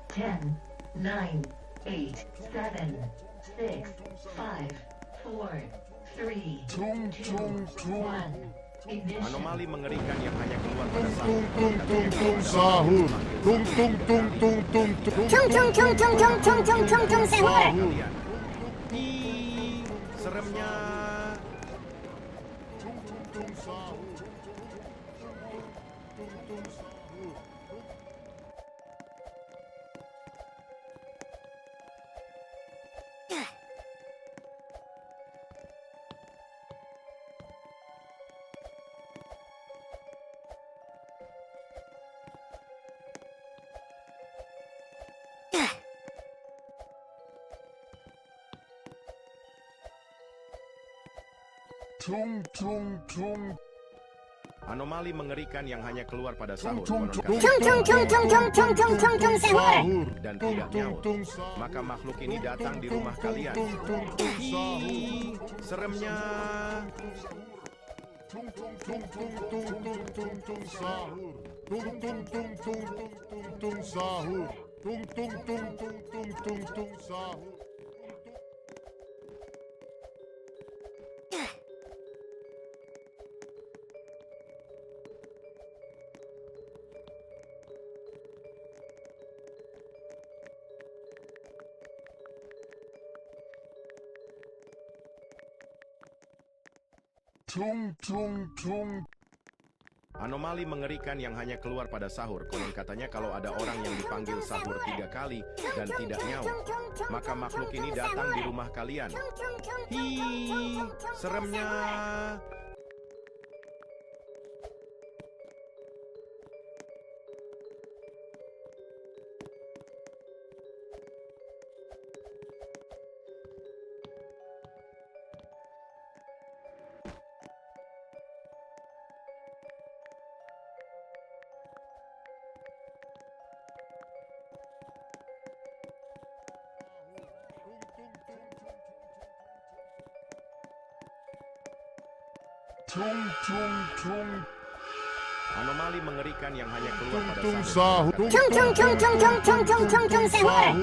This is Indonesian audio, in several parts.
10, 9, 8, 7, 6, 5, 4, 3, 2, 1. Ignition. Anomali mengerikan yang hanya keluar pada sahur. sahur. Tung tung tung tung tung tung. Sahur. Ih, seremnya. Tung tung tung. Anomali mengerikan yang hanya keluar pada sahur. Tung tung Sahur dan tidak nyaut. Maka makhluk ini datang di rumah kalian. Ih, seremnya. tung tung tung tung tung tung tung tung sahur. Tung tung tung tung tung tung tung sahur. Tung tung tung tung tung tung tung sahur. Tung tung tung. Anomali mengerikan yang hanya keluar pada sahur. Konon katanya kalau ada orang yang dipanggil sahur 3 kali dan tidak nyaut, maka makhluk ini datang di rumah kalian. Ih, seremnya. Tung tung tung. Anomali mengerikan yang hanya keluar pada Tung sahur. sahur. Sahur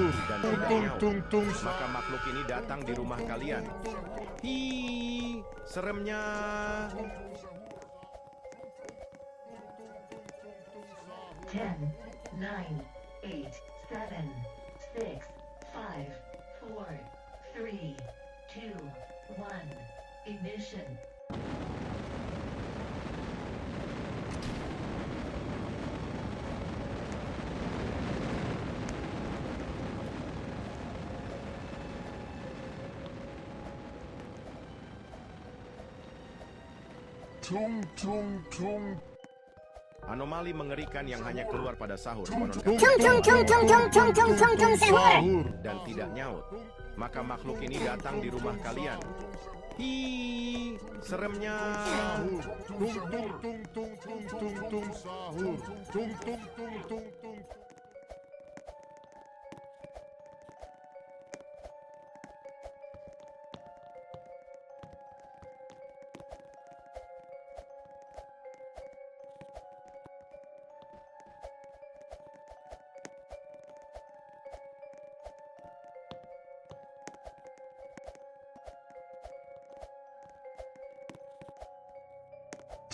dan tidak Tung nyaut, tung tung. maka makhluk ini datang di rumah kalian. Ih, seremnya. 10, 9, 8, 7, 6, 5, 4, 3, 2, 1. Ignition. Tung tung tung. Anomali mengerikan yang hanya keluar pada sahur. Konon Tung katanya sahur. dan tidak nyaut, maka makhluk ini datang di rumah kalian. Ih, seremnya. Tung tung tung tung tung tung tung sahur. Tung tung tung tung tung.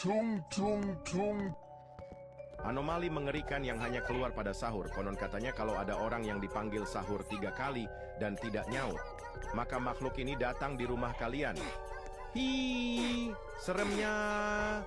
Tung tung tung. Anomali mengerikan yang hanya keluar pada sahur. Konon katanya kalau ada orang yang dipanggil sahur 3 kali dan tidak nyaut, maka makhluk ini datang di rumah kalian. Ih, seremnya.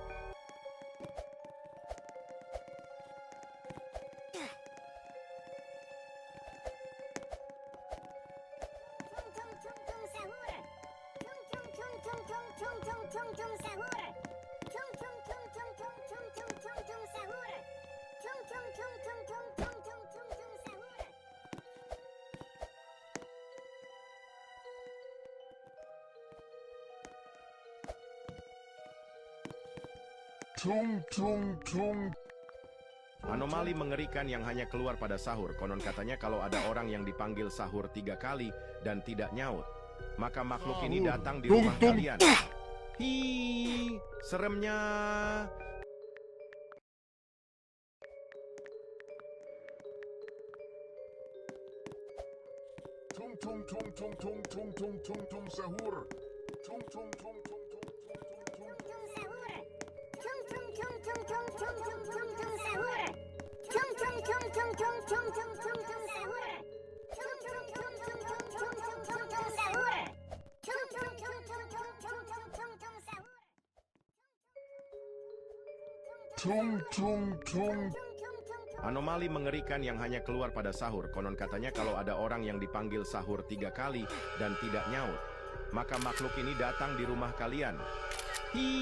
Tung tung tung. Anomali mengerikan yang hanya keluar pada sahur. Konon katanya kalau ada orang yang dipanggil sahur 3 kali dan tidak nyaut, maka makhluk ini datang di rumah kalian. Ih, seremnya. tung sahur. Tung tung tung tung tung tung tung tung. Tung tung tung. Anomali mengerikan yang hanya keluar pada sahur. Konon katanya kalau ada orang yang dipanggil sahur 3 kali dan tidak nyaut, maka makhluk ini datang di rumah kalian. Hi.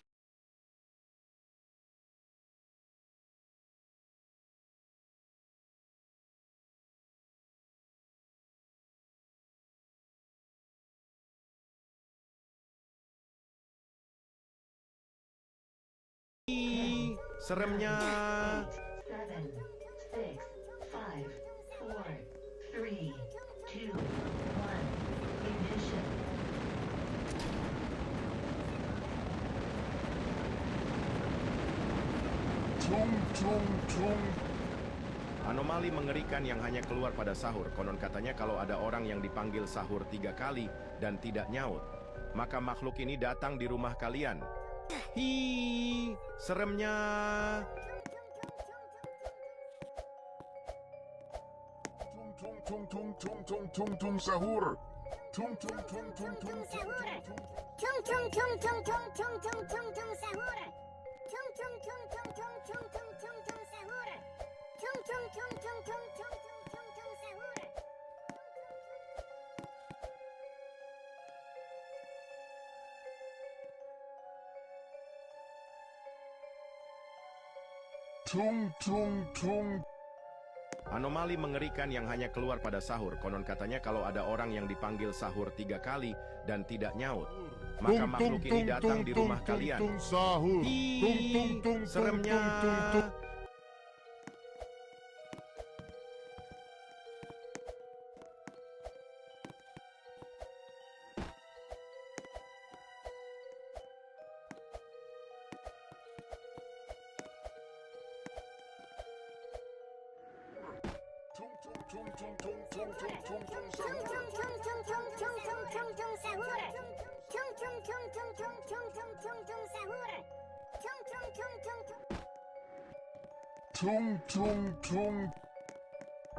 Seremnya. 7, 6, 5, 4, 3, 2, 1. Ignition. Tung tung tung. Anomali mengerikan yang hanya keluar pada sahur. Konon katanya kalau ada orang yang dipanggil sahur 3 kali dan tidak nyaut, maka makhluk ini datang di rumah kalian. Hi, seremnya. Tung tung tung tung tung tung tung sahur. Tung tung tung tung tung tung tung. Tung tung tung. Anomali mengerikan yang hanya keluar pada sahur. Konon katanya kalau ada orang yang dipanggil sahur 3 kali dan tidak nyaut, maka makhluk ini datang di rumah kalian. Sahur. Hi, seremnya. Tung tung tung tung tung tung tung sahur. Tung tung tung.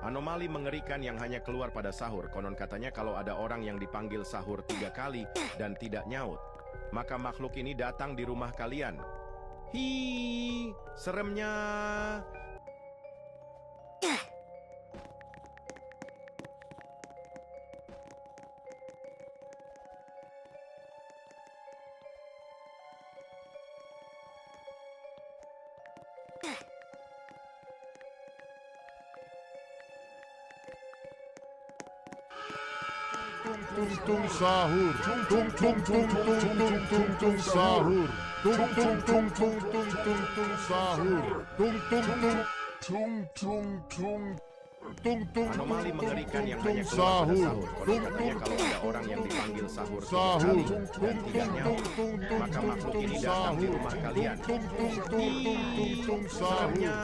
Anomali mengerikan yang hanya keluar pada sahur. Konon katanya kalau ada orang yang dipanggil sahur 3 kali dan tidak nyaut, maka makhluk ini datang di rumah kalian. Hi, seremnya. Tung tung sahur. Tung tung tung tung tung tung tung sahur. Tung tung tung tung tung tung sahur. Tung tung tung tung tung tung. Anomali mengerikan yang hanya keluar pada sahur. Konon katanya kalau ada orang yang dipanggil sahur 3 kali dan tidak nyaut, maka makhluk ini datang di rumah kalian. Hi, seremnya.